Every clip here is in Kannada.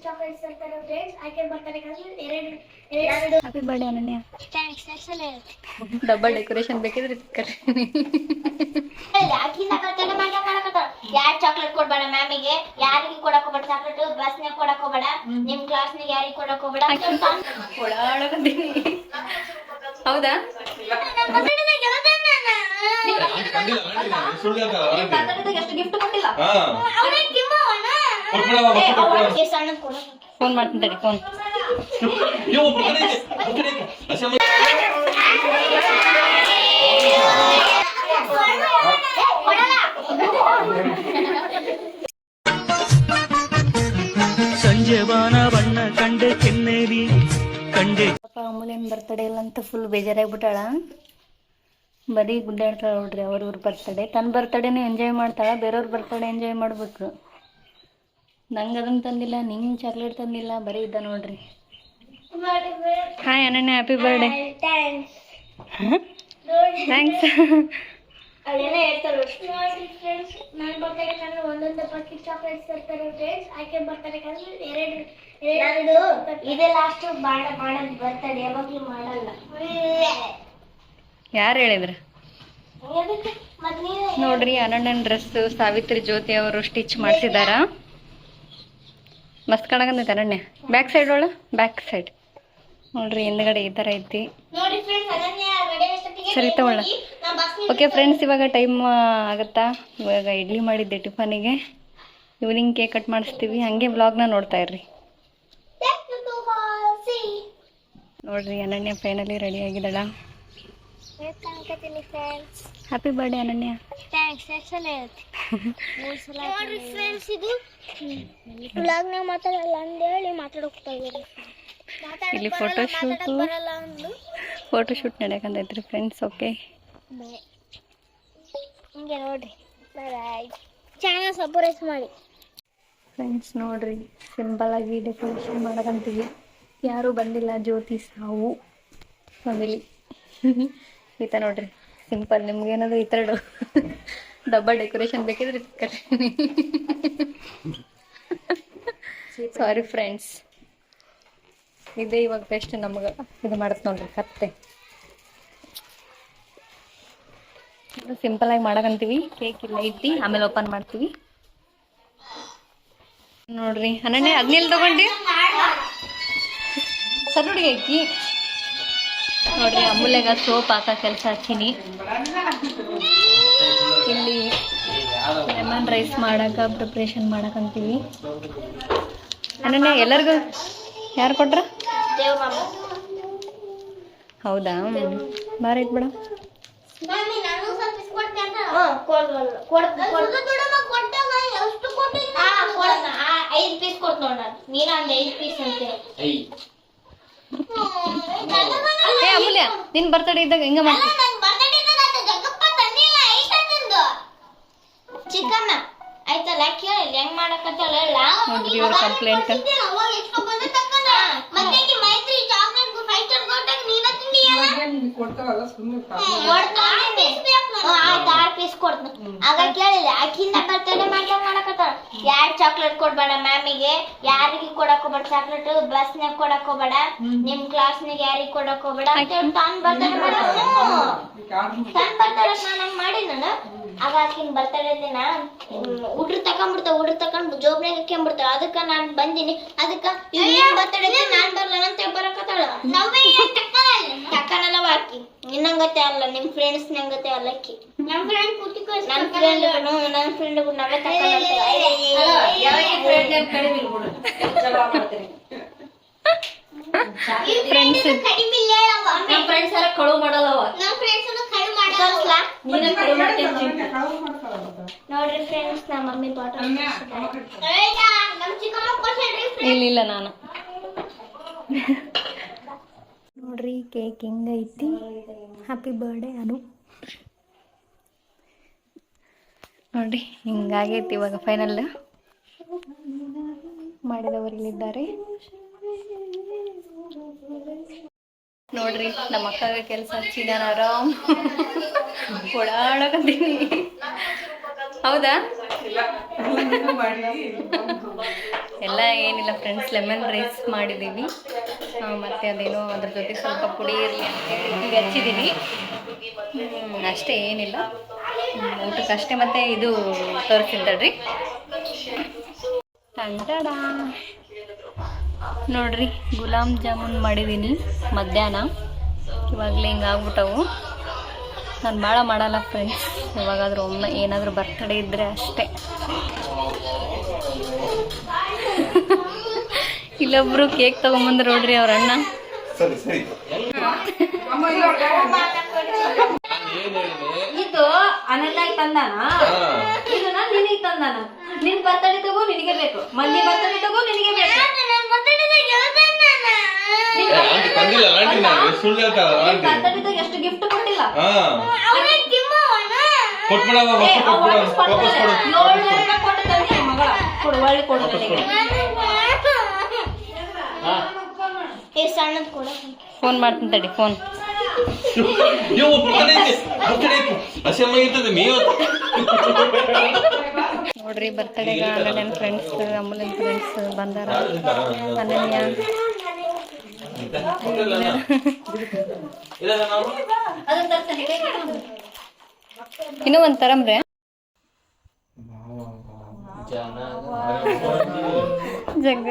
ಚಾಕ್ಲೇಟ್ಸ್ ತರ್ತಾರೆ ಫ್ರೆಂಡ್ಸ್. ಆಕೆ ಬರ್ತಾರೆ ಎರಡು ಹ್ಯಾಪಿ ಬರ್ಡೇ ಅನನ್ಯ. ಥ್ಯಾಂಕ್ಸ್. ಎಕ್ಸಲೆಂಟ್. ಡಬಲ್ ಡೆಕೋರೇಷನ್ ಬೇಕಿದ್ರೆ ಕರೀನಿ. ಆಕಿನ ಬರ್ತಾರೆ ಮಾಡಕತ್ತಾಳ. ಯಾರು ಚಾಕ್ಲೇಟ್ ಕೊಡಬೇಡ ಮ್ಯಾಮಿಗೆ, ಯಾರಿಗೆ ಕೊಡಕ್ಕೆ ಹೋಗಬೇಡ ಚಾಕ್ಲೇಟ್, ಬಸ್ನಾಗ ಕೊಡಕ್ಕೆ ಹೋಗಬೇಡ, ನಿಮ್ಮ ಕ್ಲಾಸ್ನಾಗ ಯಾರಿಗೆ ಕೊಡಕ್ಕೆ ಹೋಗಬೇಡ. ಕೊಡಾಳಕತ್ತೀನಿ. ಹೌದಾ? ಫೋನ್ ಮಾಡ್ತೀನಿ ಫೋನ್. ಸಂಜೆ ಬಾನ ಬಣ್ಣ ಕಂಡೆ ಕೆನ್ನೇರಿ ಕಂಡೆ. ಅಮೂಲ್ಯನ್ ಬರ್ತಡೇ ಇಲ್ಲ ಅಂತ ಫುಲ್ ಬೇಜಾರಾಗ್ಬಿಟ್ಟಾಳ. ಬರೀ ಗುಡ್ಡಾಡ್ತಾಳ ನೋಡ್ರಿ ಅವ್ರವ್ರ ಬರ್ತಡೇ. ತನ್ನ ಬರ್ತಡೇನೂ ಎಂಜಾಯ್ ಮಾಡ್ತಾಳ, ಬೇರೆಯವ್ರ ಬರ್ತಡೇ ಎಂಜಾಯ್ ಮಾಡ್ಬೇಕು. ನಂಗೆ ಅದನ್ನ ತಂದಿಲ್ಲ, ನಿಂಗೆ ಚಾಕ್ಲೇಟ್ ತಂದಿಲ್ಲ, ಬರೀ ಇದ್ದ ನೋಡ್ರಿ. ಹಾಯ್ ಅನನ್ಯ, ಹ್ಯಾಪಿ ಬರ್ಡೇ. ಥ್ಯಾಂಕ್ಸ್. ಅಲ್ಲೇನೋ ಹೇಳ್ತಾರೆ ನೋಡಿ ಫ್ರೆಂಡ್ಸ್, ನಾನು ಬರ್ತಾರೆ ಒಂದೊಂದು ಪಾಕೆಟ್ ಚಾಕ್ಲೇಟ್ಸ್ ತರ್ತಾರೆ ಫ್ರೆಂಡ್ಸ್. ಆಕೆ ಬರ್ತಾರೆ ಎರಡು ಇದೇ ಲಾಸ್ಟ್ ಮಾಡೋದು ಬರ್ತಡೆ, ಯಾವಾಗಲೂ ಮಾಡಲ್ಲ. ಯಾರು ಹೇಳಿದ್ರು ನೋಡ್ರಿ? ಅನಣ್ಣನ ಡ್ರೆಸ್ ಸಾವಿತ್ರಿ ಜ್ಯೋತಿ ಅವರು ಸ್ಟಿಚ್ ಮಾಡಿಸಿದಾರ. ಮಸ್ತ್ ಕಾಣಕಂದೈತೆ ಅನನ್ಯ. ಬ್ಯಾಕ್ ಸೈಡ್ ಒಳ ಬ್ಯಾಕ್ ಸೈಡ್ ನೋಡ್ರಿ, ಹಿಂದ್ಗಡೆ ಈ ಥರ ಐತಿ. ಸರಿ ತಗೊಳ್ಳ. ಓಕೆ ಫ್ರೆಂಡ್ಸ್, ಇವಾಗ ಟೈಮ್ ಆಗುತ್ತಾ? ಇವಾಗ ಇಡ್ಲಿ ಮಾಡಿದ್ದೆ ಟಿಫನಿಗೆ. ಈವ್ನಿಂಗ್ ಕೇಕ್ ಕಟ್ ಮಾಡಿಸ್ತೀವಿ. ಹಾಗೆ ವ್ಲಾಗ್ನ ನೋಡ್ತಾ ಇರ್ರಿ. ನೋಡ್ರಿ ಅನನ್ಯ ಫೈನಲಿ ರೆಡಿ ಆಗಿದ್ದಾಳ. ಹ್ಯಾಪಿ ಬರ್ಡೇ ಅನನ್ಯ. ಥ್ಯಾಂಕ್ಸ್. ಎಕ್ಸಲೆಂಟ್. ನೋಡ್ರಿ ಫ್ರೆಂಡ್ಸ್, ಇದು ವ್ಲಾಗ್ನಾಗ ಮಾತಾಡಲ್ಲ ಅಂದೇಳಿ ಮಾತಾಡೋಗ್ತಾ ಇದ್ದೀರಿ. ಇಲ್ಲಿ ಫೋಟೋಶೂಟ್ ನಡೆಯಕಂತೈತ್ರಿ ಫ್ರೆಂಡ್ಸ್. ಓಕೆ ಹಿಂಗೆ ನೋಡ್ರಿ. ಬಾಯ್. ಚಾನಲ್ ಸಬ್ಸ್ಕ್ರೈಬ್ ಮಾಡಿ ಫ್ರೆಂಡ್ಸ್. ನೋಡ್ರಿ ಸಿಂಪಲ್ ಆಗಿ ಡೆಕೋರೇಷನ್ ಮಾಡಕಂತೀವಿ. ಯಾರೂ ಬಂದಿಲ್ಲ, ಜ್ಯೋತಿ ಸಾವು ಫ್ಯಾಮಿಲಿ ಈತ ನೋಡ್ರಿ ಸಿಂಪಲ್. ನಿಮ್ಗೇನಾದ್ರು ಈ ಥರ ಡಬ್ಬಲ್ ಡೆಕೋರೇಷನ್ ಬೇಕಿದ್ರೆ ಕರೀನಿ. ಸಾರಿ ಫ್ರೆಂಡ್ಸ್, ಇದೇ ಇವಾಗ ಬೆಸ್ಟ್ ನಮ್ಗೆ. ಇದು ಮಾಡತ್ ನೋಡ್ರಿ ಕತ್ತೆ. ಸಿಂಪಲ್ ಆಗಿ ಮಾಡಕಂತೀವಿ. ಕೇಕ್ ಇಲ್ಲ ಐತಿ, ಆಮೇಲೆ ಓಪನ್ ಮಾಡ್ತೀವಿ. ನೋಡ್ರಿ ಅನನ್ಯ ಅದ್ನೆಲ್ಲಿ ತಗೊಂಡಿ ಸರ್ ಹುಡುಗಿ ಅಕ್ಕಿ. ನೋಡ್ರಿ ಅಮೂಲ್ಯಾಗ ಸೋಪ್ ಹಾಕ ಕೆಲಸ ಹಚ್ಚಿನಿ. ಇಲ್ಲಿ ಲೆಮನ್ ರೈಸ್ ಮಾಡಕ ಪ್ರಿಪ್ರೇಷನ್ ಮಾಡಕಂತೀವಿ. ಅನನ್ಯ ಎಲ್ಲರಿಗೂ ಯಾರು ಕೊಟ್ರ? ಹೌದಾ? ಬಾರ ಐತ್ ಬೇಡ. ಏ ಅಮೂಲ್ಯ, ನಿನ್ ಬರ್ತಡೇ ಇದ್ದಾಗ ಹಿಂಗ ಮಾಡ್ತೀನಿ. ಚಿಕನ್ ಆಯ್ತಲ್ಲ ಕೇಳಿ ಹೆಂಗ್ ಮಾಡಕತ್ತಲ್ಲ. ನೋಡ್ರಿ ಇವ್ರ ಕಂಪ್ಲೇಂಟ್. ಆಗ ಕೇಳಿಲ್ಲ, ಆಕಿಂದ ಬರ್ತಡೇ ಮಾಡಕತ್ತಾಳ. ಯಾರು ಚಾಕ್ಲೇಟ್ ಕೊಡ್ಬೇಡ ಮ್ಯಾಮಿಗೆ, ಯಾರಿಗೆ ಕೊಡಕ್ ಹೋಗ್ಬೇಡ ಚಾಕ್ಲೇಟ್, ಬಸ್ನಾಗ ಕೊಡಕ್ ಹೋಗ್ಬೇಡ, ನಿಮ್ ಕ್ಲಾಸ್ನಾಗ ಯಾರಿಗೆ ಕೊಡಕ್ ಹೋಗ್ಬೇಡ ಅಂತ ತಾನ್ ಬರ್ತಡೇ ನಾನು ಮಾಡಿ. ನಾನು ಆಗ ಆಕಿನ ಬರ್ತಡೇ ದಿನ ಹುಡ್ರು ತಕೊಂಡ್ ಜೋಬ್ನಾಗ ಹಾಕ್ಕೊಂಡ್ಬಿಡ್ತಾಳ. ಅದಕ್ಕ ನಾನ್ ಬಂದಿನಿ. ಅದಕ್ಕ ಬರ್ತಡೇ ನಾನ್ ಬರ್ಲ ಅಂತ ಬರಕತ್ತಾಳ. ತಕ್ಕನಲ್ಲವ ಆಕಿ ನಿನ್ನಂಗತೆ ಅಲ್ಲ, ನಿಮ್ ಫ್ರೆಂಡ್ಸ್ ನಂಗತೆ ಅಲ್ಲ ಆಕಿ. ನನ್ ಫ್ರೆಂಡ್ ನಾವೇ ಫ್ರೆಂಡ್ಸ್ ಎಲ್ಲ ಕಳು ಮಾಡಲ್ಲವ. ನೋಡ್ರಿ ಫ್ರೆಂಡ್ಸ್, ನಮ್ಮ ಮಮ್ಮಿ ಬಾಟಲ್ ಇಲ್ಲ ನಾನು. ನೋಡ್ರಿ ಕೇಕ್ ಹೆಂಗೈತಿ. ಹ್ಯಾಪಿ ಬರ್ಡೇ ಅನು. ನೋಡ್ರಿ ಹಿಂಗಾಗೈತಿ. ಇವಾಗ ಫೈನಲ್ ಮಾಡಿದವರು ಇಲ್ಲಿದ್ದಾರೆ. ನೋಡ್ರಿ ನಮ್ಮ ಅಕ್ಕಗ ಕೆಲಸ ಹಚ್ಚಿದಾನ. ಆರಾಮ್ ಓಡಾಡಕಂತೀನಿ. ಹೌದಾ? ಎಲ್ಲ ಏನಿಲ್ಲ ಫ್ರೆಂಡ್ಸ್, ಲೆಮನ್ ರೈಸ್ ಮಾಡಿದ್ದೀವಿ. ಮತ್ತು ಅದೇನೋ ಅದ್ರ ಜೊತೆ ಸ್ವಲ್ಪ ಪುಡಿ ಇರಲಿ ಅಂತೇಳಿ ಹಚ್ಚಿದ್ದೀನಿ. ಅಷ್ಟೇ, ಏನಿಲ್ಲ. ಊಟಕ್ಕಷ್ಟೇ. ಮತ್ತು ಇದು ತೋರಿಸಿದ್ದಲ್ರಿ ತಂಟಡ ನೋಡ್ರಿ, ಗುಲಾಬ್ ಜಾಮೂನ್ ಮಾಡಿದ್ದೀನಿ ಮಧ್ಯಾಹ್ನ. ಇವಾಗಲೇ ಹಿಂಗೆ ಆಗ್ಬಿಟ್ಟವು. ನಾನು ಭಾಳ ಮಾಡಲ್ಲ ಫ್ರೆಂಡ್ಸ್, ಇವಾಗಾದ್ರೂ ಒಮ್ಮೆ ಏನಾದರೂ ಬರ್ತಡೇ ಇದ್ದರೆ ಅಷ್ಟೇ. ಇಲ್ಲೊಬ್ರು ಕೇಕ್ ತಗೊಂಬಂದ್ರು ನೋಡ್ರಿ ಅವ್ರ ಅಣ್ಣ. ಇದು ಅನಲ್ಲಾಗಿ ತಂದಾನ, ಇದು ನಿನಗೆ ತಂದಾನ. ನಿನ್ ಬರ್ತಡೇ ತಗೋ ನಿನಗೆ ಬೇಕು, ಮಂದಿ ಬರ್ತಡೇ ತಗೋ ನಿನಗೆ ಬೇಕು. ಬರ್ತಡೇದಾಗ ಎಷ್ಟು ಗಿಫ್ಟ್ ಕೊಟ್ಟಿಲ್ಲ. ಫೋನ್ ಮಾಡ್ತೀನಿ ತಡಿ, ಫೋನ್. ನೋಡ್ರಿ, ಬರ್ತಡೇಗ ನನ್ನ ಫ್ರೆಂಡ್ಸ್, ಅಮೂಲ್ಯನ್ ಫ್ರೆಂಡ್ಸ್ ಬಂದಾರ. ಅನನ್ಯ ಇನ್ನೂ ಒಂದು ತರಂಬ್ರೆ ಜಗ್ಗ.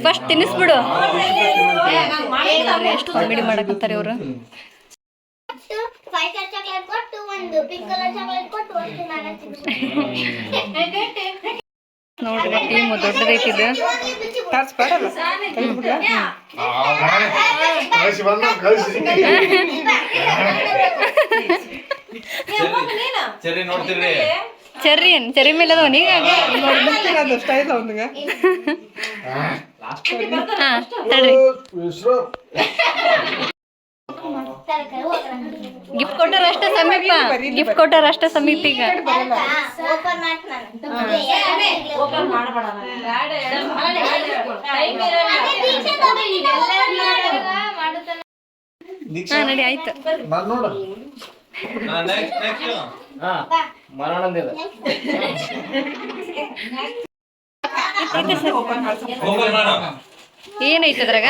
ಫಸ್ಟ್ ತಿನ್ನಿಸ್ಬಿಡು. ಎಷ್ಟು ಕಾಮಿಡಿ ಮಾಡಕತ್ತಾರೆ ಇವರು. ನೋಡ್ರಿ, ಟೀಮ್ ದೊಡ್ಡದೈತಿದ್ದು. ಚೆರ್ರಿ ಮೇಲೆ ಅದಾವ ನೀಗ. ತಡ್ರಿ, ಗಿಫ್ಟ್ ಕೊಟ್ಟಾರ ಅಷ್ಟೇ ಸಮೀಪ, ಗಿಫ್ಟ್ ಕೊಟ್ಟಾರ ಅಷ್ಟೇ ಸಮೀಪ. ಈಗ ನಡಿ, ಆಯ್ತು. ಏನೈತೆ ಅದ್ರಾಗ?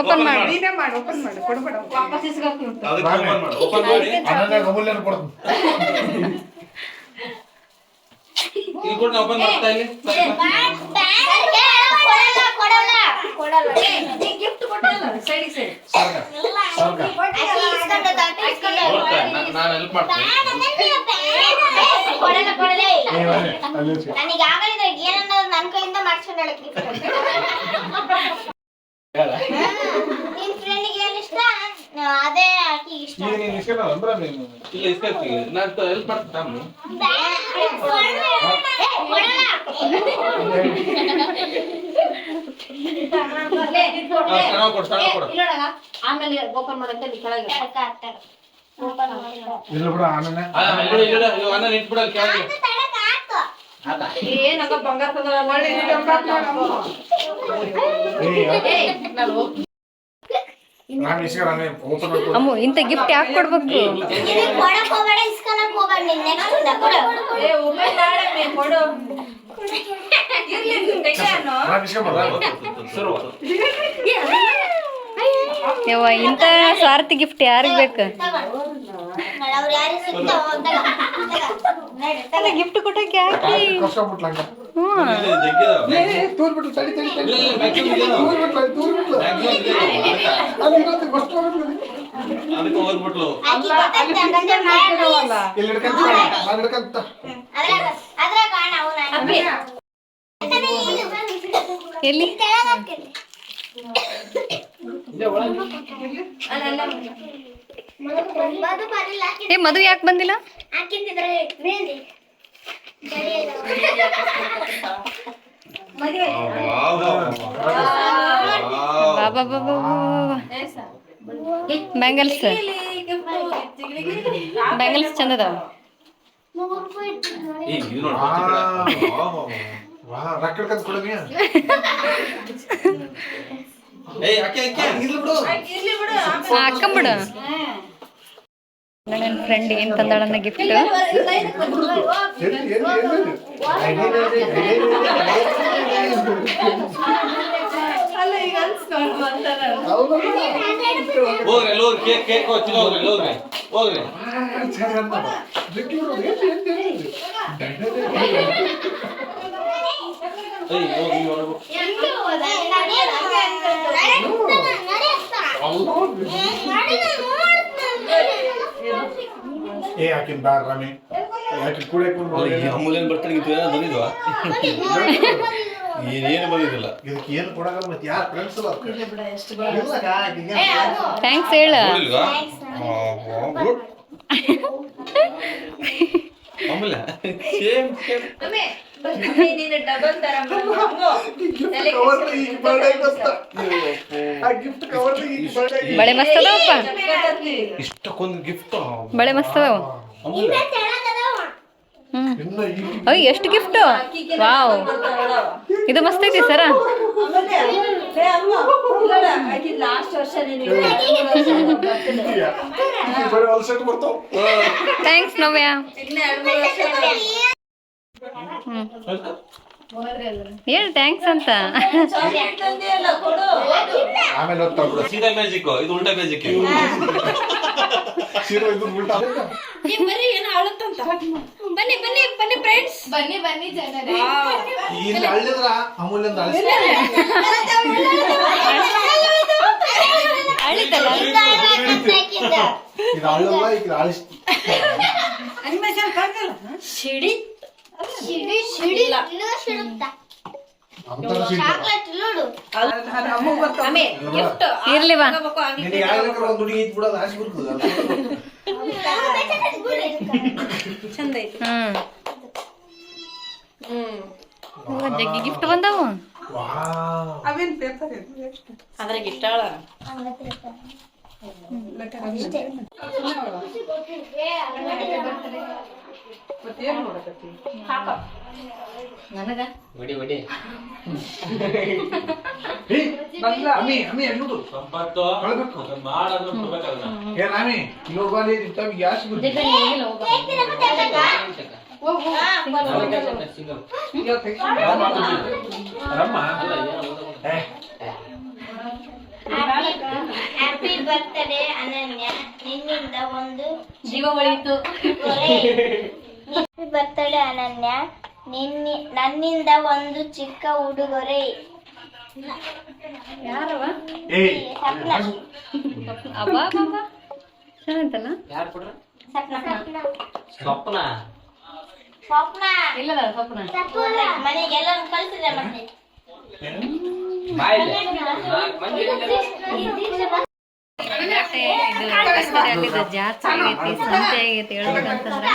ಓಪನ್ ಮಾಡು. ನನ್ನ ಕೈಯಿಂದ ಮಾಡ್ಸ್ಕೊಂಡ ನಿನ್ ಫ್ರೆಂಡಿಗೆ ಏನ್ ಇಷ್ಟ ಅದೇ ಆಕಿ ಇಷ್ಟ. ಆಮೇಲೆ ಓಪನ್ ಮಾಡಂತ ಕೆಳಗೆ ಅಮ್ಮು, ಇಂಥ ಗಿಫ್ಟ್ ಯಾಕೆ ಕೊಡ್ಬೇಕು? ಯವ್ವ, ಇಂಥ ಸ್ವಾರ್ಥಿ ಗಿಫ್ಟ್ ಯಾರಿಗ್ ಬೇಕು? ಗಿಫ್ಟ್ ಕೊಟ್ಟಕ್ಕೆ ಯಾಕೆ? ಅದಕ್ಕೆ ಹೋಗ್ಬಿಟ್ಲು. ಆಕಿ ಗೊತ್ತೈತೆ ಗಂಡ ಮಾಡ್ತಾನಲ್ಲ. ಇಲ್ಲಿ ಹಿಡ್ಕಂತ ನಾನು ಹಿಡ್ಕಂತ ಅದ್ರಾಗ ಕಾಣ ಅವನ ಎಲ್ಲಿ ಮದು ಬರಲಿಲ್ಲ ಏ ಮಧು ಯಾಕೆ ಬಂದಿಲ್ಲ? ಹಾಕಿದ್ರೆ ಮೆಹಂದಿ ಬಾಬಾ ಬಾಬಾ ಬ್ಯಾಂಗಲ್ಸ್ ಬ್ಯಾಂಗಲ್ಸ್ ಚಂದ ಅದಾವ. ಏ ಇದು ನೋಡಿ ವಾ ರೊಕ್ಕ ಹಿಡ್ಕಂತ ಕೊಡಮಿ ಏಯ್ ಅಕ್ಕೆ ಇರ್ಲಿ ಬಿಡು. ಹಾಕೊಂಬಿಡು. ನನ್ನ ಫ್ರೆಂಡ್ ಏನ್ ತಂದಾಳನ್ನ ಗಿಫ್ಟ್. ಹೋಗ್ರಿ ಎಲ್ಲೋಗ್ರಿ ಕೇಕ್ ಚಿನ್ನ ಹೋಗ್ರಿ ಎಲ್ಲೋಗ್ರಿ ಹೋಗ್ರಿ. ಏಯ್ ಹೋಗಿ ಹೊರಗು. ಏ ಆಕಿನ್ ಬ್ಯಾಡ ರಾಮಿ ಆಕಿ ಕುಡಿಯಕ್ ಅಮೂಲ್ಯನ್ ಬರ್ತಾನೆ ಬಂದಿದ್ವಾ? ಏನೇನು ಬಂದಿದ್ದಿಲ್ಲ. ಇದಕ್ಕೆ ಏನು ಕೊಡಗಲ್ಲ ಮತ್ತೆ ಯಾರು ಫ್ರೆಂಡ್ಸ್ ಅಲ್ಲ ಥ್ಯಾಂಕ್ಸ್ ಹೇಳ. ನೋಡಿಲ್ವಾ? ಅಮೂಲ್ಯ ಸೇಮ್ ಬಳೆ ಮಸ್ತ್ ಅದಾವಪ್ಪ. ಇಷ್ಟಕ್ಕೊಂದು ಗಿಫ್ಟ್ ಬಳೆ ಮಸ್ತ್ ಅದಾವ. ಅಯ್ಯ ಎಷ್ಟು ಗಿಫ್ಟ್. ವಾವ್ ಇದು ಮಸ್ತ್ ಐತಿ ಸರ. ಥ್ಯಾಂಕ್ಸ್ ನವ್ಯ. ಹೇಳು ಥ್ಯಾಂಕ್ಸ್ ಅಂತ. ಆಮೇಲೆ ಸೀದಾ ಮ್ಯಾಜಿಕ್ ಇದು ಉಲ್ಟಾ ಮ್ಯಾಜಿಕ್. ಸೀರೆ ಇದು ಉಲ್ಟಾ ಬನ್ನಿ ಬನ್ನಿ ಬನ್ನಿ ಫ್ರೆಂಡ್ಸ್ ಬನ್ನಿ ಬನ್ನಿ ಜನರೇ. ಇಲ್ಲಿ ಅಳ್ಳಿದ್ರ ಅಮೂಲ್ಯಂದ ಅಳಿಸಿ ಅಳಿತಲ್ಲ ಇದು ಅಳ್ಳಲ್ಲ ಈಗ ಅಳಿಸ್ ಸಿಡಿ ಸಿಡಿ ಸಿಡಿ ಇನ್ನೂ ಸಿಡುತ್ತಾ ಚಾಕ್ಲೇಟ್ ನೋಡು ಇರ್ಲಿ ಬಾ. ನಿನಗೆ ಯಾರು ಒಂದು ಹುಡುಗಿ ಇದ್ ಬಿಡೋದು ಆಸೆ ಬರ್ತದೆ ಚಂದ ಐತಿ. ಜಗ್ಗಿ ಗಿಫ್ಟ್ ಬಂದಾವು. ಅದ್ರಾಗ ಇಟ್ಟಾಳ ನನಗ ಅಮ್ಮಿ ಅಮ್ಮಿ ಅನ್ನೋದು ಸಂಪತ್ತು ಕಳ್ಬೇಕು. ಮಾಡೋದು ಕೊಡ್ಬೇಕಲ್ಲ. ಏ ರಾಮಿ ಇವಾಗ ಬಂದು ತಮಗೆ ಗ್ಯಾಸ್ ಬಿಡ್ತು ಹ್ಯಾಪಿ ಬರ್ತ್ಡೇ ಅನನ್ಯ, ನಿನ್ನಿಂದ ಒಂದು ಜೀವ ಉಳಿಯಿತು. ಹ್ಯಾಪಿ ಬರ್ತ್ಡೇ ಅನನ್ಯ, ನನ್ನಿಂದ ಒಂದು ಚಿಕ್ಕ ಉಡುಗೊರೆ. ಯಾರವ? ಸಪ್ನ ಅಬ್ಬಾ ಬಾಬಾ ಚೆನ್ನಾಗಂತಲ್ಲ. ಸ್ವಪ್ನ ಸ್ವಪ್ನ ಇಲ್ಲದ ಸ್ವಪ್ನ. ಮನೆಗೆ ಎಲ್ಲರೂ ಕಳ್ಸಿದ್ರೆ ಮತ್ತೆ ಮತ್ತೆ ಇದು birthday ಅಲ್ಲಿದ್ದು ಜಾತ್ರೆ ಆಗೈತಿ, ಸಂತೆ ಆಗೈತಿ. ಹೇಳ್ಬೇಕಂತಂದ್ರ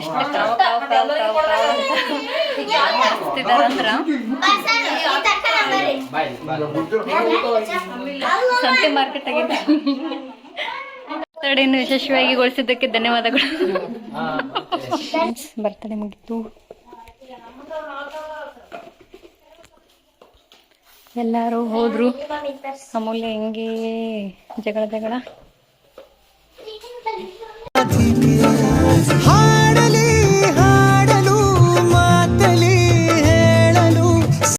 ಎಷ್ಟು ಕಾವ್ ಕಾವ್ ಕಾವ್ ಕಾವ್ ಕಾವ್ ಅಂತ ಹಚ್ತಿದಾರಂದ್ರ ಸಂತೆ ಮಾರ್ಕೆಟ್ ಆಗೈತಿ. ಬರ್ತಡೇನು ಯಶಸ್ವಿಯಾಗಿ ಗೊಳಿಸಿದ್ದಕ್ಕೆ ಧನ್ಯವಾದಗಳು. ಬರ್ತಡೇ ಮುಗಿತು. ಎಲ್ಲರೂ ಹೋದ್ರು. ಅಮೂಲ್ಯ ಹೆಂಗೆ ಜಗಳ